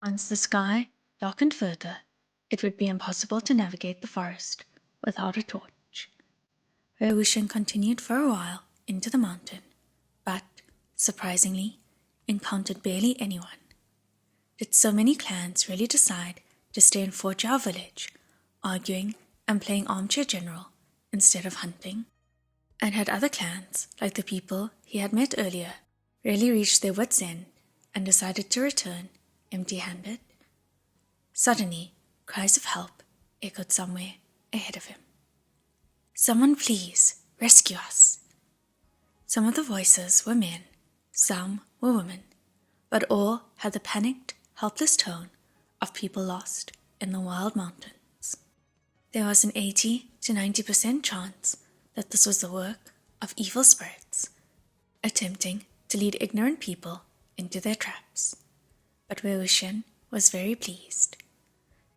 Once the sky darkened further, it would be impossible to navigate the forest without a torch. Wei Wuxian continued for a while into the mountain, but, surprisingly, encountered barely anyone. Did so many clans really decide to stay in Fort Jiao village, arguing and playing armchair general instead of hunting? And had other clans, like the people he had met earlier, really reached their wits' end and decided to return empty-handed? Suddenly, cries of help echoed somewhere ahead of him. "Someone please, rescue us." Some of the voices were men, some were women, but all had the panicked, helpless tone of people lost in the wild mountains. There was an 80 to 90% chance that this was the work of evil spirits, attempting to lead ignorant people into their traps. But Wei Wuxian was very pleased.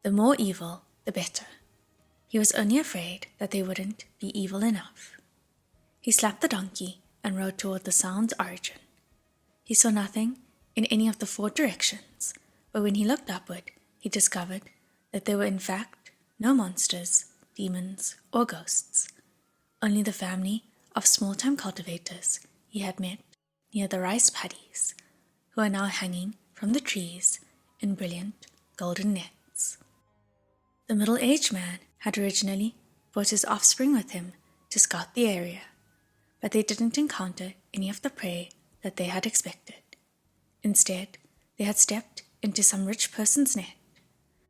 The more evil, the better. He was only afraid that they wouldn't be evil enough. He slapped the donkey and rode toward the sound's origin. He saw nothing in any of the 4 directions, but when he looked upward, he discovered that there were in fact no monsters, demons, or ghosts, only the family of small-time cultivators he had met near the rice paddies, who are now hanging from the trees in brilliant golden nets. The middle-aged man had originally brought his offspring with him to scout the area, but they didn't encounter any of the prey that they had expected. Instead, they had stepped into some rich person's net.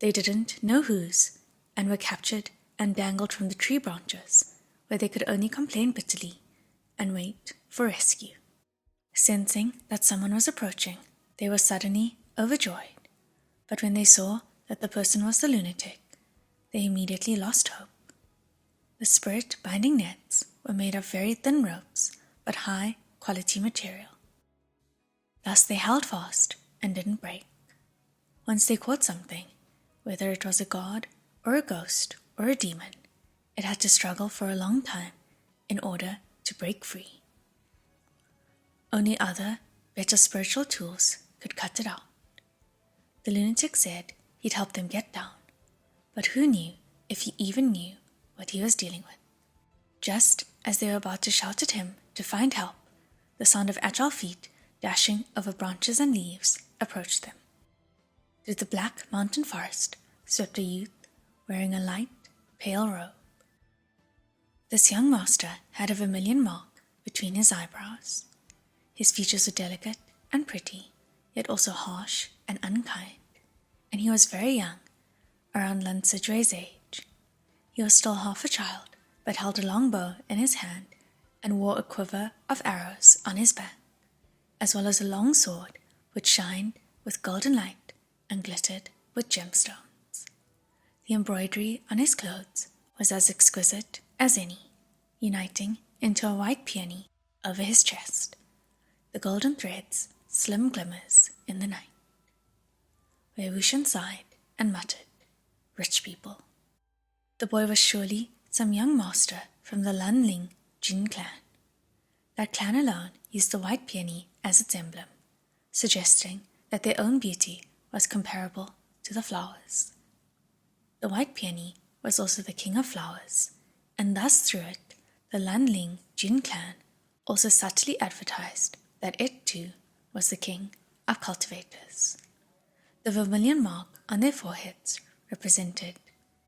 They didn't know whose, and were captured and dangled from the tree branches, where they could only complain bitterly and wait for rescue. Sensing that someone was approaching, they were suddenly overjoyed, but when they saw that the person was the lunatic, they immediately lost hope. The spirit-binding nets were made of very thin ropes, but high-quality material. Thus they held fast and didn't break. Once they caught something, whether it was a god or a ghost or a demon, it had to struggle for a long time in order to break free. Only other, better spiritual tools could cut it out. The lunatic said he'd help them get down, but who knew if he even knew what he was dealing with? Just as they were about to shout at him to find help, the sound of agile feet dashing over branches and leaves approached them. Through the black mountain forest swept a youth wearing a light, pale robe. This young master had a vermilion mark between his eyebrows. His features were delicate and pretty, yet also harsh and unkind, and he was very young, around Lan Wangji's age. He was still half a child, but held a long bow in his hand and wore a quiver of arrows on his back, as well as a long sword which shined with golden light and glittered with gemstones. The embroidery on his clothes was as exquisite as any, uniting into a white peony over his chest, the golden threads slim glimmers in the night. Wei Wuxian sighed and muttered, "Rich people." The boy was surely some young master from the Lan Ling Jin clan. That clan alone used the white peony as its emblem, suggesting that their own beauty was comparable to the flowers. The white peony was also the king of flowers, and thus through it, the Lan Ling Jin clan also subtly advertised that it too was the king of cultivators. The vermilion mark on their foreheads represented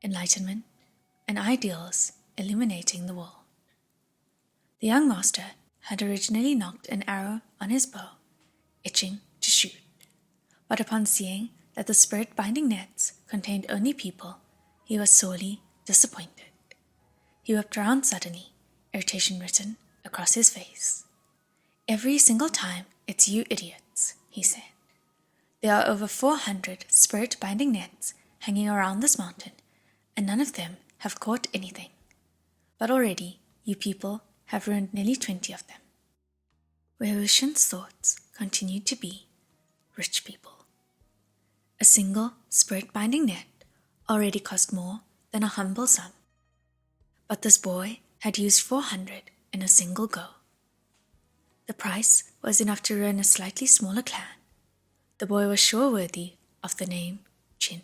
enlightenment and ideals illuminating the world. The young master had originally nocked an arrow on his bow, itching to shoot, but upon seeing that the spirit-binding nets contained only people, he was sorely disappointed. He whipped around suddenly, irritation written across his face. "Every single time it's you idiots," he said. "There are over 400 spirit-binding nets hanging around this mountain, and none of them have caught anything. But already, you people have ruined nearly 20 of them." Wei Wuxian's thoughts continued to be rich people. A single spirit-binding net already cost more than a humble sum. But this boy had used 400 in a single go. The price was enough to ruin a slightly smaller clan. The boy was sure worthy of the name Jin.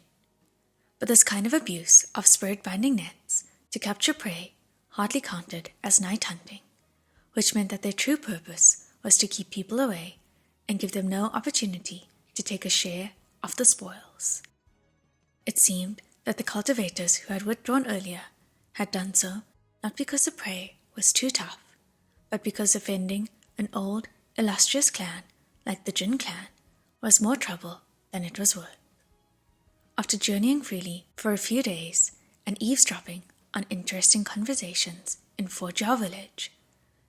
But this kind of abuse of spirit-binding nets to capture prey hardly counted as night hunting, which meant that their true purpose was to keep people away and give them no opportunity to take a share of the spoils. It seemed that the cultivators who had withdrawn earlier had done so not because the prey was too tough, but because offending an old, illustrious clan like the Jin clan was more trouble than it was worth. After journeying freely for a few days and eavesdropping on interesting conversations in Forjiao village,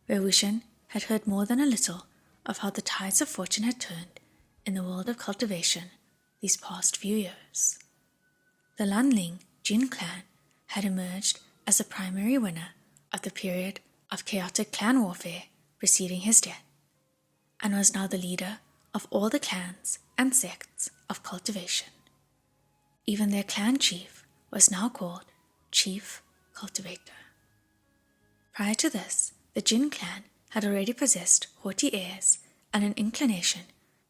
Wei Wuxian had heard more than a little of how the tides of fortune had turned in the world of cultivation these past few years. The Lan Ling Jin clan had emerged as the primary winner of the period of chaotic clan warfare preceding his death, and was now the leader of all the clans and sects of cultivation. Even their clan chief was now called Chief Cultivator. Prior to this, the Jin clan had already possessed haughty airs and an inclination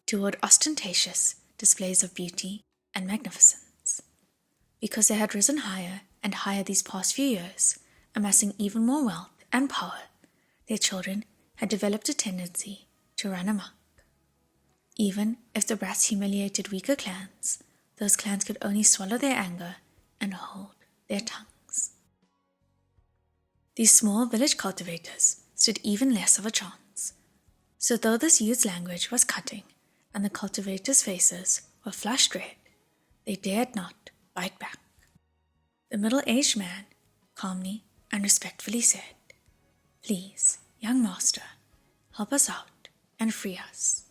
toward ostentatious displays of beauty and magnificence. Because they had risen higher and higher these past few years, amassing even more wealth and power, their children had developed a tendency to run amok. Even if the brats humiliated weaker clans, those clans could only swallow their anger and hold their tongues. These small village cultivators stood even less of a chance. So though this youth's language was cutting and the cultivators' faces were flushed red, they dared not bite back. The middle-aged man calmly and respectfully said, "Please, young master, help us out and free us."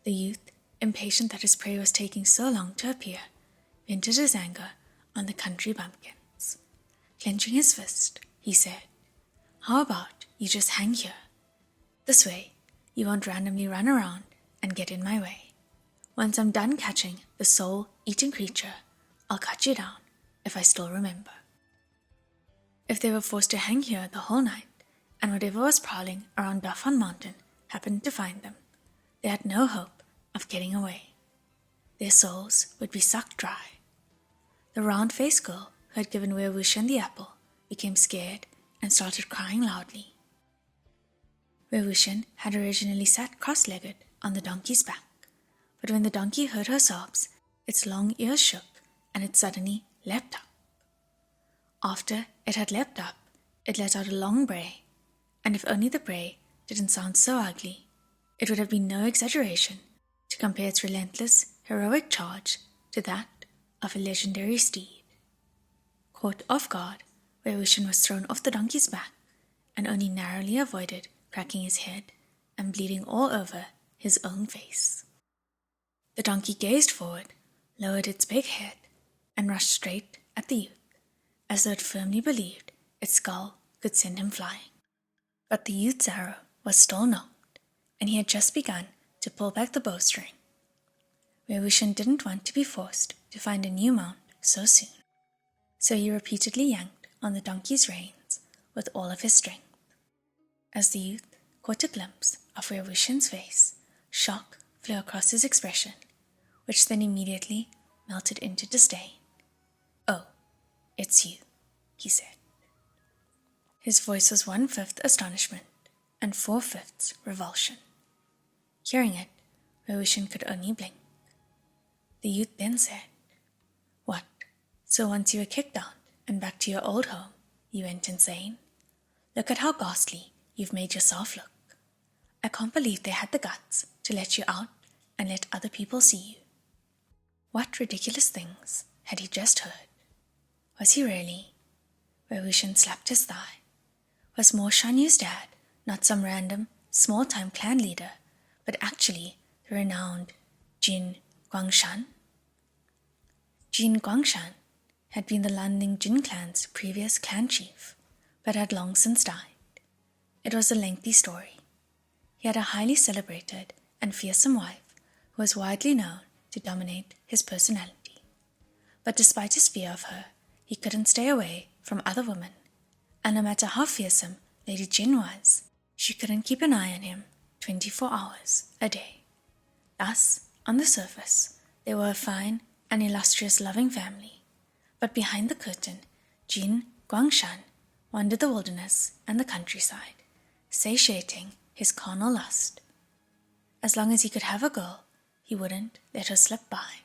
The youth, impatient that his prey was taking so long to appear, vented his anger on the country bumpkins. Clenching his fist, he said, "How about you just hang here? This way, you won't randomly run around and get in my way. Once I'm done catching the soul-eating creature, I'll cut you down if I still remember." If they were forced to hang here the whole night, and whatever was prowling around Dafan Mountain happened to find them, they had no hope of getting away. Their souls would be sucked dry. The round-faced girl who had given Wei Wuxian the apple became scared and started crying loudly. Wei Wuxian had originally sat cross-legged on the donkey's back, but when the donkey heard her sobs, its long ears shook and it suddenly leapt up. After it had leapt up, it let out a long bray, and if only the bray didn't sound so ugly, it would have been no exaggeration to compare its relentless, heroic charge to that of a legendary steed. Caught off guard, Wei Wuxian was thrown off the donkey's back and only narrowly avoided cracking his head and bleeding all over his own face. The donkey gazed forward, lowered its big head, and rushed straight at the youth, as though it firmly believed its skull could send him flying. But the youth's arrow was still nocked, and he had just begun to pull back the bowstring. Wei Wuxian didn't want to be forced to find a new mount so soon, so he repeatedly yanked on the donkey's reins with all of his strength. As the youth caught a glimpse of Wei Wuxian's face, shock flew across his expression, which then immediately melted into disdain. "Oh, it's you," he said. His voice was 1/5 astonishment and 4/5 revulsion. Hearing it, Wei Wuxian could only blink. The youth then said, "What, so once you were kicked out and back to your old home, you went insane? Look at how ghastly you've made yourself look. I can't believe they had the guts to let you out and let other people see you." What ridiculous things had he just heard? Was he really? Wei Wuxian slapped his thigh. Was Mo Shanyu's dad not some random, small-time clan leader, but actually the renowned Jin Guangshan? Jin Guangshan had been the Lan Ling Jin clan's previous clan chief, but had long since died. It was a lengthy story. He had a highly celebrated and fearsome wife who was widely known to dominate his personality. But despite his fear of her, he couldn't stay away from other women, and no matter how fearsome Lady Jin was, she couldn't keep an eye on him 24 hours a day. Thus, on the surface, They were a fine and illustrious loving family, but behind the curtain, Jin Guangshan wandered the wilderness and the countryside, satiating his carnal lust. As long as he could have a girl, he wouldn't let her slip by.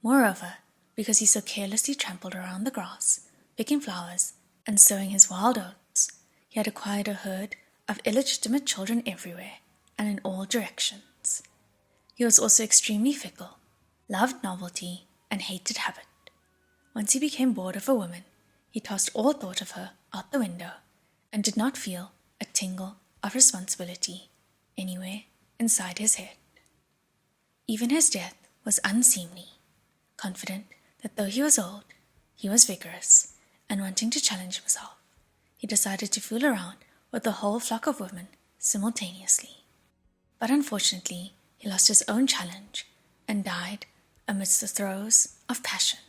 Moreover, because he so carelessly trampled around the grass, picking flowers and sowing his wild oats, he had acquired a herd of illegitimate children everywhere and in all directions. He was also extremely fickle, loved novelty, and hated habit. Once he became bored of a woman, he tossed all thought of her out the window and did not feel a tingle of responsibility anywhere inside his head. Even his death was unseemly, confident that though he was old, he was vigorous, and wanting to challenge himself, he decided to fool around with the whole flock of women simultaneously. But unfortunately, he lost his own challenge and died amidst the throes of passion.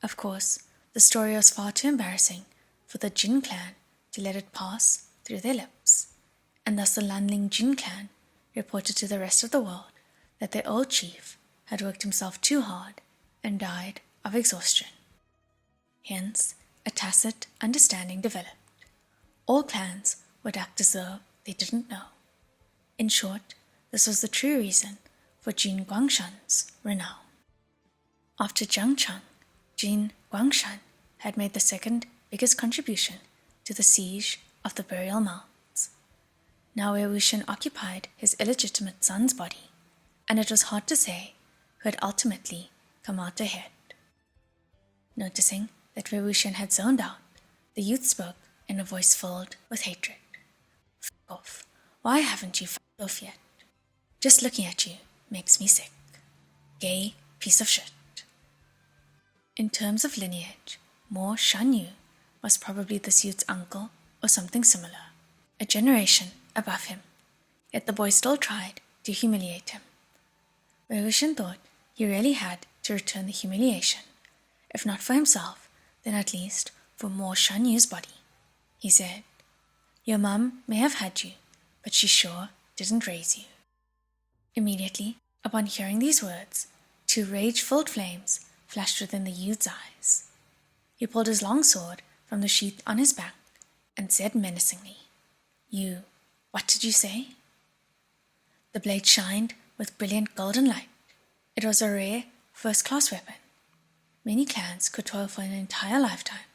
Of course, the story was far too embarrassing for the Jin clan to let it pass through their lips, and thus the Lan Wangji clan reported to the rest of the world that their old chief had worked himself too hard and died of exhaustion. Hence, a tacit understanding developed. All clans would act as though they didn't know. In short, this was the true reason for Jin Guangshan's renown. After Jiang Cheng, Jin Guangshan had made the second biggest contribution to the siege of the burial mounds. Now Wei Wuxian occupied his illegitimate son's body, and it was hard to say who had ultimately come out ahead. Noticing that Wei Wuxian had zoned out, the youth spoke in a voice filled with hatred. "Fuck off. Why haven't you fucked off yet? Just looking at you makes me sick. Gay piece of shit." In terms of lineage, Mo Shanyu was probably this youth's uncle or something similar, a generation above him, yet the boy still tried to humiliate him. Wei Wuxian thought he really had to return the humiliation, if not for himself, then at least for Mo Shanyu's body. He said, "Your mum may have had you, but she sure didn't raise you." Immediately, upon hearing these words, two rage-filled flames flashed within the youth's eyes. He pulled his long sword from the sheath on his back and said menacingly, What did you say?" The blade shined with brilliant golden light. It was a rare, first-class weapon. Many clans could toil for an entire lifetime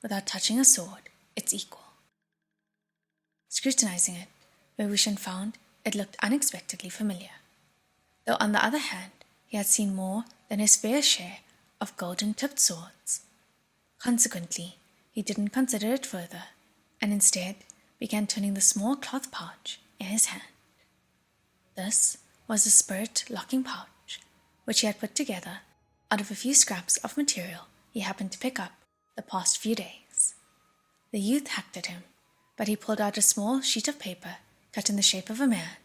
without touching a sword its equal. Scrutinizing it, Wei Wuxian found it looked unexpectedly familiar, though on the other hand, he had seen more than his fair share of golden-tipped swords. Consequently, he didn't consider it further, and instead began turning the small cloth pouch in his hand. This was a spirit-locking pouch, which he had put together out of a few scraps of material he happened to pick up the past few days. The youth hacked at him, but he pulled out a small sheet of paper cut in the shape of a man,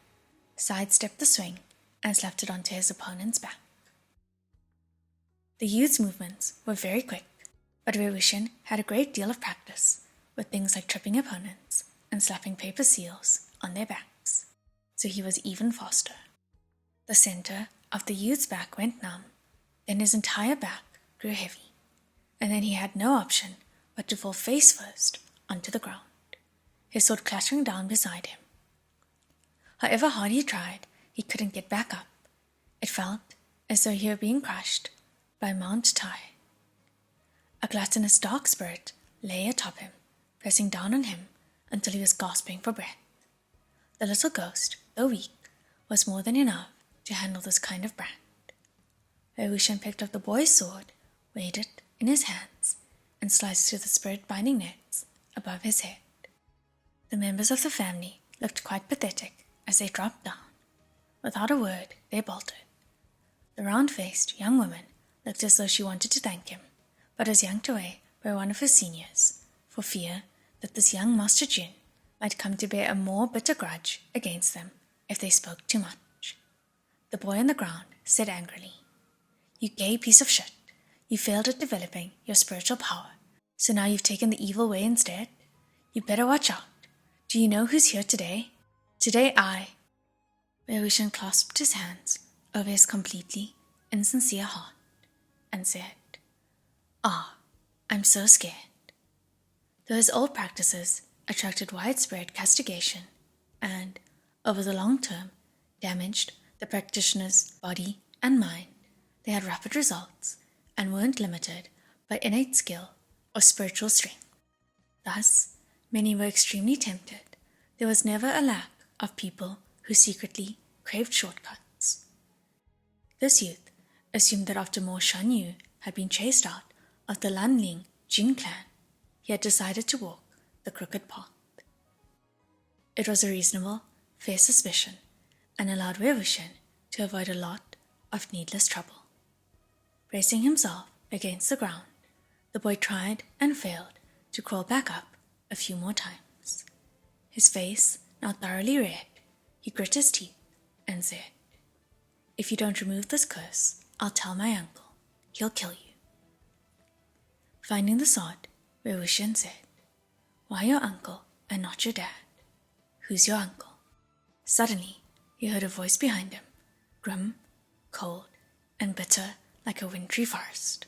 sidestepped the swing, and slapped it onto his opponent's back. The youth's movements were very quick, but Wei Wuxian had a great deal of practice with things like tripping opponents and slapping paper seals on their backs, so he was even faster. The center of the youth's back went numb, then his entire back grew heavy, and then he had no option but to fall face first onto the ground, his sword clattering down beside him. However hard he tried, he couldn't get back up. It felt as though he were being crushed by Mount Tai. A gluttonous dark spirit lay atop him, pressing down on him until he was gasping for breath. The little ghost, though weak, was more than enough to handle this kind of brand. Wei Wuxian picked up the boy's sword, weighed it in his hands, and sliced through the spirit-binding nets above his head. The members of the family looked quite pathetic as they dropped down. Without a word, they bolted. The round-faced young woman looked as though she wanted to thank him, but was yanked away by one of his seniors, for fear that this young Master Jin might come to bear a more bitter grudge against them if they spoke too much. The boy on the ground said angrily, "You gay piece of shit. You failed at developing your spiritual power, so now you've taken the evil way instead? You better watch out. Do you know who's here today? Today I..." Wei Wuxian clasped his hands over his completely insincere heart and said, "Ah, I'm so scared." Though his old practices attracted widespread castigation and, over the long term, damaged the practitioner's body and mind, they had rapid results and weren't limited by innate skill or spiritual strength. Thus, many were extremely tempted. There was never a lack of people who secretly craved shortcuts. This youth assumed that after Mo Shan Yu had been chased out of the Lan Ling Jin clan, he had decided to walk the crooked path. It was a reasonable, fair suspicion and allowed Wei Wuxian to avoid a lot of needless trouble. Bracing himself against the ground, the boy tried and failed to crawl back up a few more times. His face now thoroughly red, he grit his teeth and said, "If you don't remove this curse, I'll tell my uncle. He'll kill you." Finding the sword, Wei Wuxian said, "Why your uncle and not your dad? Who's your uncle?" Suddenly, he heard a voice behind him, grim, cold, and bitter like a wintry forest.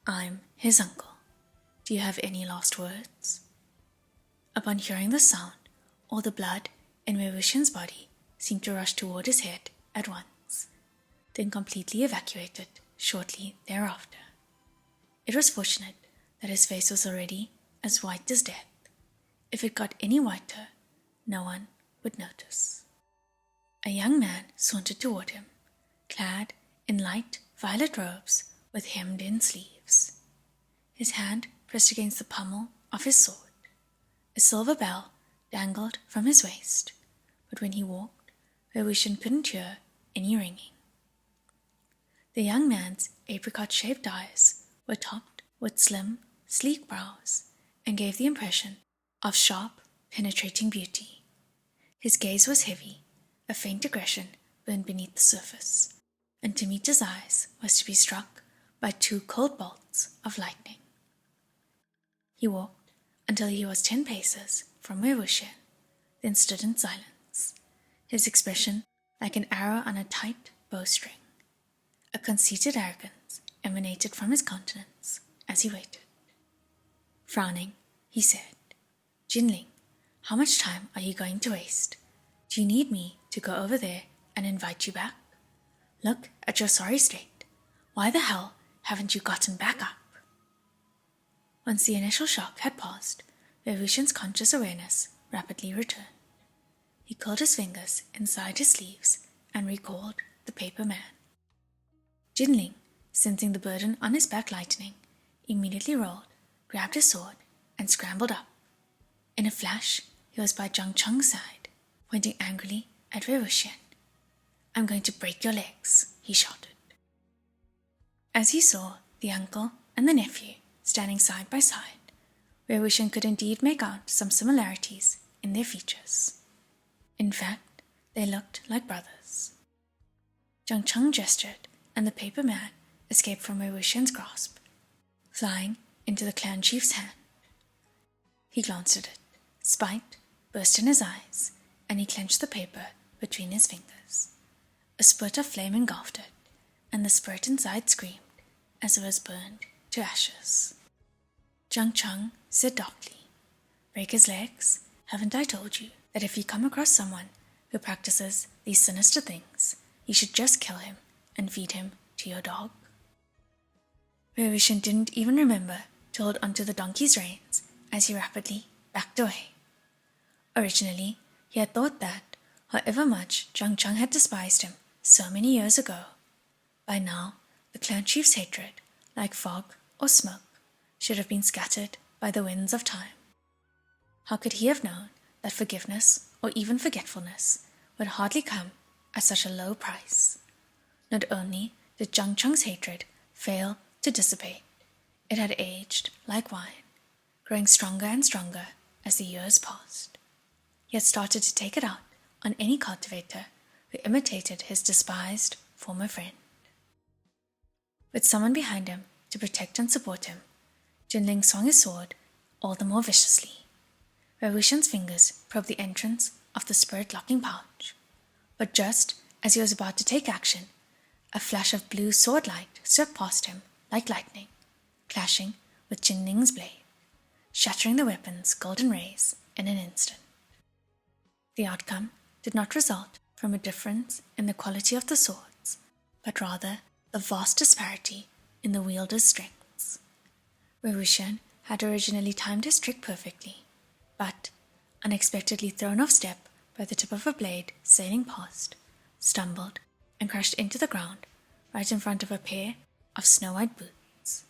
"I'm his uncle. Do you have any last words?" Upon hearing the sound, all the blood in Wei Wuxian's body seemed to rush toward his head at once, then completely evacuated shortly thereafter. It was fortunate that his face was already as white as death. If it got any whiter, no one would notice. A young man sauntered toward him, clad in light violet robes with hemmed-in sleeves. His hand pressed against the pommel of his sword. A silver bell dangled from his waist, but when he walked, Wei Wuxian couldn't hear any ringing. The young man's apricot-shaped eyes were topped with slim, sleek brows and gave the impression of sharp, penetrating beauty. His gaze was heavy, a faint aggression burned beneath the surface, and to meet his eyes was to be struck by 2 cold bolts of lightning. He walked until he was 10 paces from Wei Wuxian, then stood in silence, his expression like an arrow on a tight bowstring. A conceited arrogance emanated from his countenance as he waited. Frowning, he said, "Jin Ling, how much time are you going to waste? Do you need me to go over there and invite you back? Look at your sorry state. Why the hell haven't you gotten back up?" Once the initial shock had passed, Wei Wuxian's conscious awareness rapidly returned. He curled his fingers inside his sleeves and recalled the paper man. Jin Ling, sensing the burden on his back lightening, immediately rolled, grabbed his sword, and scrambled up. In a flash, he was by Jiang Cheng's side, pointing angrily at Wei Wuxian. "I'm going to break your legs," he shouted. As he saw the uncle and the nephew standing side by side, Wei Wuxian could indeed make out some similarities in their features. In fact, they looked like brothers. Jiang Cheng gestured, and the paper man escaped from Wei Wuxian's grasp, flying into the clan chief's hand. He glanced at it. Spite burst in his eyes, and he clenched the paper between his fingers. A spurt of flame engulfed it, and the spirit inside screamed as it was burned to ashes. Jiang Cheng said darkly, "Break his legs? Haven't I told you that if you come across someone who practices these sinister things, you should just kill him and feed him to your dog?" Wei Wuxian didn't even remember to hold onto the donkey's reins as he rapidly backed away. Originally, he had thought that, however much Jiang Cheng had despised him so many years ago, by now the clan chief's hatred, like fog or smoke, should have been scattered by the winds of time. How could he have known that forgiveness or even forgetfulness would hardly come at such a low price? Not only did Jiang Cheng's hatred fail to dissipate, it had aged like wine, growing stronger and stronger as the years passed. He had started to take it out on any cultivator who imitated his despised former friend. With someone behind him to protect and support him, Jin Ling swung his sword all the more viciously. Wei Wuxian's fingers probed the entrance of the spirit-locking pouch, but just as he was about to take action, A flash of blue sword light swept past him like lightning, clashing with Jin Ling's blade, shattering the weapon's golden rays in an instant. The outcome did not result from a difference in the quality of the swords, but rather the vast disparity in the wielder's strengths. Wei Wuxian had originally timed his trick perfectly, but, unexpectedly thrown off step by the tip of a blade sailing past, stumbled and crashed into the ground right in front of a pair of snow-white boots.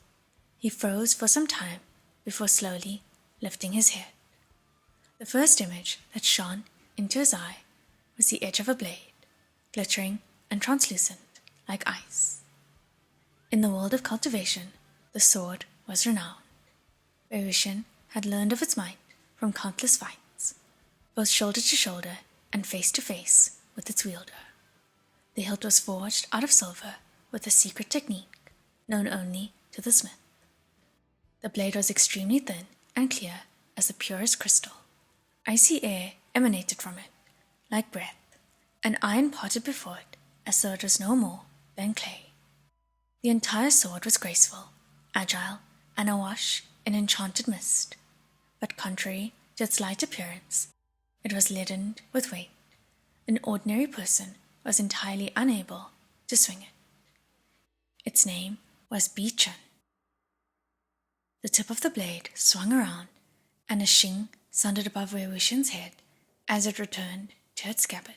He froze for some time before slowly lifting his head. The first image that shone into his eye was the edge of a blade, glittering and translucent like ice. In the world of cultivation, the sword was renowned. Wei Wuxian had learned of its might from countless fights, both shoulder to shoulder and face to face with its wielder. The hilt was forged out of silver with a secret technique known only to the smith. The blade was extremely thin and clear as the purest crystal. Icy air emanated from it, like breath, and iron parted before it as though it was no more than clay. The entire sword was graceful, agile, and awash in enchanted mist, but contrary to its light appearance, it was leadened with weight. An ordinary person was entirely unable to swing it. Its name was Bichen. The tip of the blade swung around, and a shing sounded above Wei Wuxian's head as it returned to its scabbard.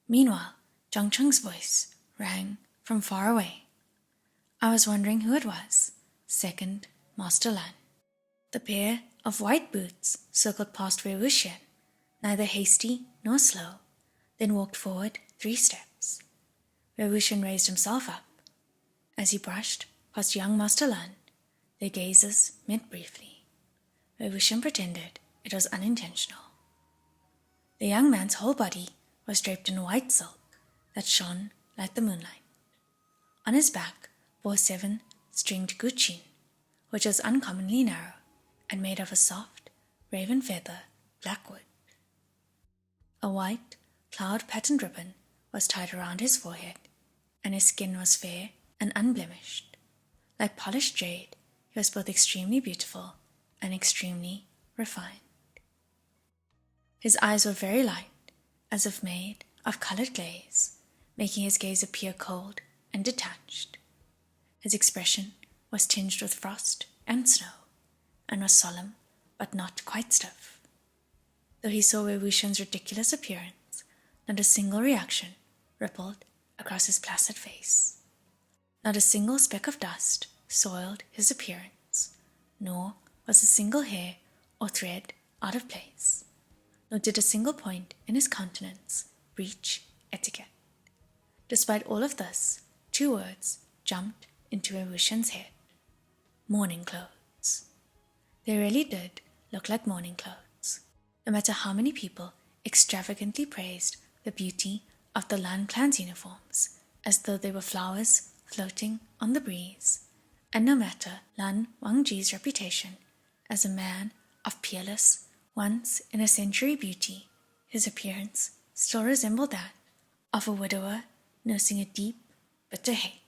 Meanwhile, Jiang Cheng's voice rang from far away. I was wondering who it was. Second Master Lan. The pair of white boots circled past Wei Wuxian, neither hasty nor slow, then walked forward 3 steps. Wei Wuxian raised himself up. As he brushed past young Master Lan, their gazes met briefly. Wei Wuxian pretended it was unintentional. The young man's whole body was draped in white silk that shone like the moonlight. On his back bore 7-stringed guqin, which was uncommonly narrow and made of a soft, raven feather black wood. A white, cloud-patterned ribbon was tied around his forehead, and his skin was fair and unblemished. Like polished jade, he was both extremely beautiful and extremely refined. His eyes were very light, as if made of colored glaze, making his gaze appear cold and detached. His expression was tinged with frost and snow, and was solemn but not quite stiff. Though he saw Wei Wuxian's ridiculous appearance, not a single reaction rippled across his placid face. Not a single speck of dust soiled his appearance, nor was a single hair or thread out of place, nor did a single point in his countenance breach etiquette. Despite all of this, 2 words jumped into Wei Wuxian's head. Morning clothes. They really did look like morning clothes, no matter how many people extravagantly praised the beauty of the Lan clan's uniforms, as though they were flowers floating on the breeze, and no matter Lan Wangji's reputation as a man of peerless, once-in-a-century beauty, his appearance still resembled that of a widower nursing a deep, bitter hate.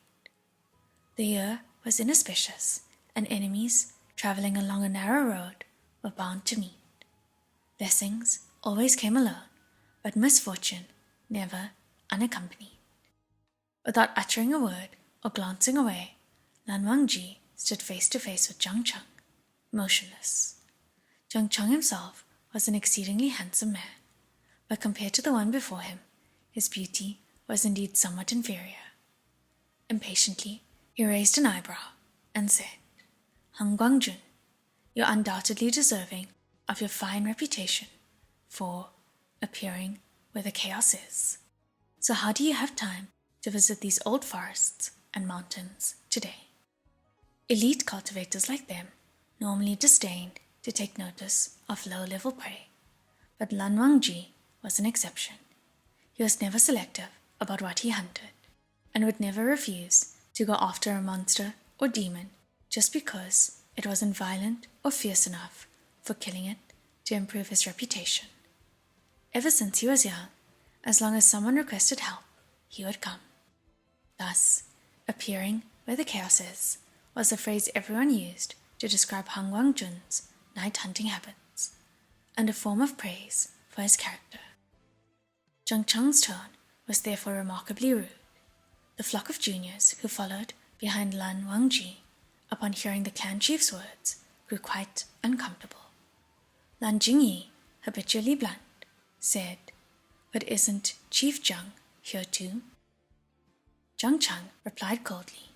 The year was inauspicious, and enemies traveling along a narrow road were bound to meet. Blessings always came alone, but misfortune never unaccompanied. Without uttering a word or glancing away, Lan Wangji stood face to face with Jiang Cheng, motionless. Jiang Cheng himself was an exceedingly handsome man, but compared to the one before him, his beauty was indeed somewhat inferior. Impatiently, he raised an eyebrow and said, Han Guangjun, you're undoubtedly deserving of your fine reputation for appearing where the chaos is. So how do you have time to visit these old forests and mountains today? Elite cultivators like them normally disdained to take notice of low-level prey, but Lan Wangji was an exception. He was never selective about what he hunted, and would never refuse to go after a monster or demon just because it wasn't violent or fierce enough for killing it to improve his reputation. Ever since he was young, as long as someone requested help, he would come. Thus, appearing where the chaos is was a phrase everyone used to describe Han Wangjun's night hunting habits, and a form of praise for his character. Jiang Cheng's tone was therefore remarkably rude. The flock of juniors who followed behind Lan Wangji, upon hearing the clan chief's words, grew quite uncomfortable. Lan Jingyi, habitually blunt, said, "But isn't Chief Jiang here too?" Jiang Cheng replied coldly,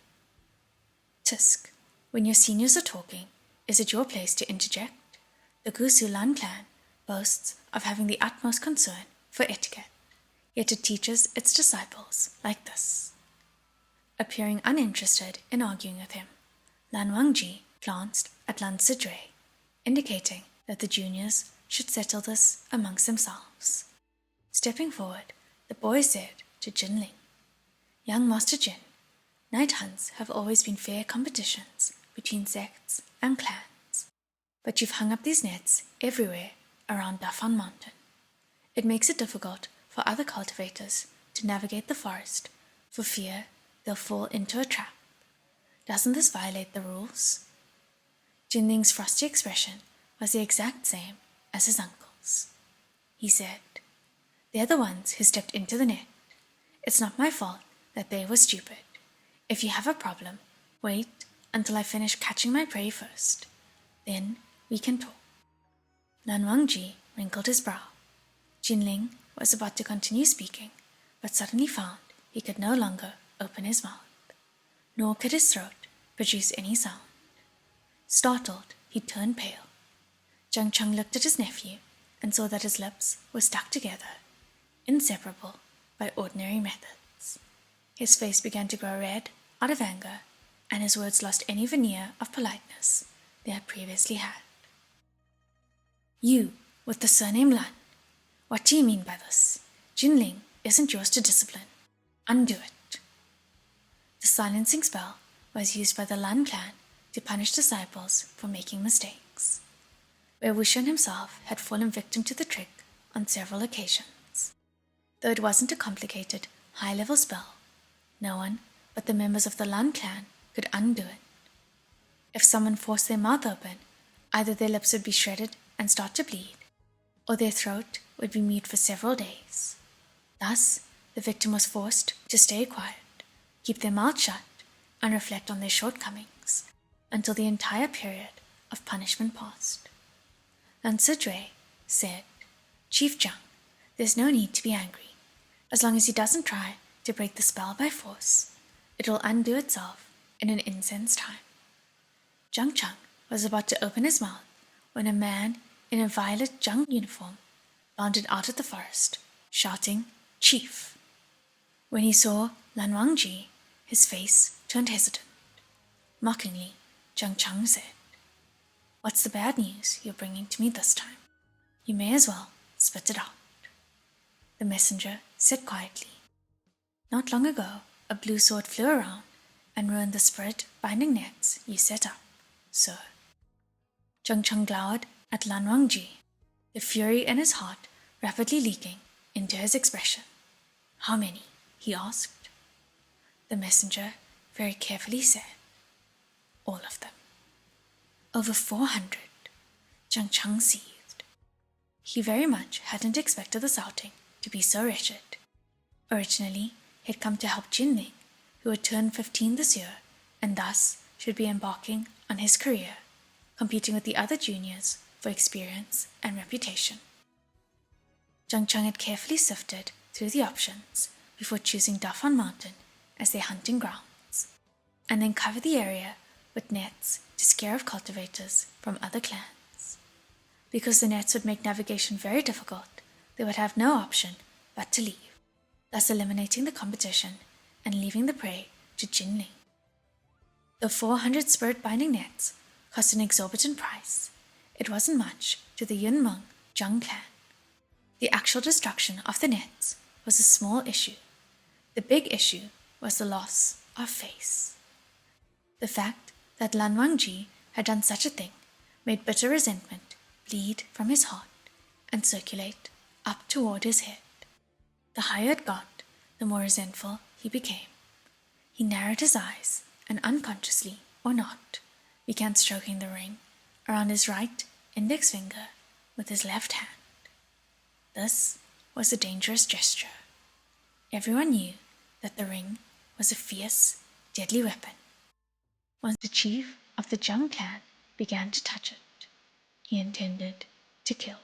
"Tisk, when your seniors are talking, is it your place to interject? The Gusu Lan clan boasts of having the utmost concern for etiquette, yet it teaches its disciples like this." Appearing uninterested in arguing with him, Lan Wangji glanced at Lan Sidrui, indicating that the juniors should settle this amongst themselves. Stepping forward, the boy said to Jin Ling, "Young Master Jin, night hunts have always been fair competitions between sects and clans, but you've hung up these nets everywhere around Dafan Mountain. It makes it difficult for other cultivators to navigate the forest for fear they'll fall into a trap. Doesn't this violate the rules?" Jin Ling's frosty expression was the exact same as his uncle's. He said, "They're the ones who stepped into the net. It's not my fault that they were stupid. If you have a problem, wait until I finish catching my prey first. Then we can talk." Lan Wangji wrinkled his brow. Jin Ling was about to continue speaking, but suddenly found he could no longer open his mouth, nor could his throat produce any sound. Startled, he turned pale. Jiang Cheng looked at his nephew and saw that his lips were stuck together, inseparable by ordinary methods. His face began to grow red out of anger, and his words lost any veneer of politeness they had previously had. "You, with the surname Lan, what do you mean by this? Jin Ling isn't yours to discipline. Undo it." The silencing spell was used by the Lan clan to punish disciples for making mistakes. Wei Wuxian himself had fallen victim to the trick on several occasions. Though it wasn't a complicated, high-level spell, no one but the members of the Lan clan could undo it. If someone forced their mouth open, either their lips would be shredded and start to bleed, or their throat would be mute for several days. Thus, the victim was forced to stay quiet, keep their mouth shut, and reflect on their shortcomings until the entire period of punishment passed. Lan Sidrui said, "Chief Jiang, there's no need to be angry. As long as he doesn't try to break the spell by force, it will undo itself in an instant's time." Jiang Cheng was about to open his mouth when a man in a violet Jiang uniform bounded out of the forest, shouting, "Chief!" When he saw Lan Wangji, his face turned hesitant. Mockingly, Jiang Cheng said, "What's the bad news you're bringing to me this time? You may as well spit it out." The messenger said quietly, "Not long ago, a blue sword flew around and ruined the spirit binding nets you set up, sir." Jiang Cheng glowered at Lan Wangji, the fury in his heart rapidly leaking into his expression. "How many?" he asked. The messenger very carefully said, "All of them." "Over 400, Jiang Cheng seethed. He very much hadn't expected this outing to be so wretched. Originally, he had come to help Jin Ling, who had turned 15 this year, and thus should be embarking on his career, competing with the other juniors for experience and reputation. Jiang Cheng had carefully sifted through the options before choosing Dafan Mountain as their hunting grounds, and then covered the area with nets to scare off cultivators from other clans. Because the nets would make navigation very difficult, they would have no option but to leave, thus eliminating the competition and leaving the prey to Jin Ling. The 400 spirit-binding nets cost an exorbitant price. It wasn't much to the Yunmeng Jiang clan. The actual destruction of the nets was a small issue. The big issue was the loss of face. The fact that Lan Wangji had done such a thing made bitter resentment bleed from his heart and circulate up toward his head. The higher it got, the more resentful he became. He narrowed his eyes and unconsciously, or not, began stroking the ring around his right index finger with his left hand. This was a dangerous gesture. Everyone knew that the ring was a fierce, deadly weapon. Once the chief of the Jiang clan began to touch it, he intended to kill.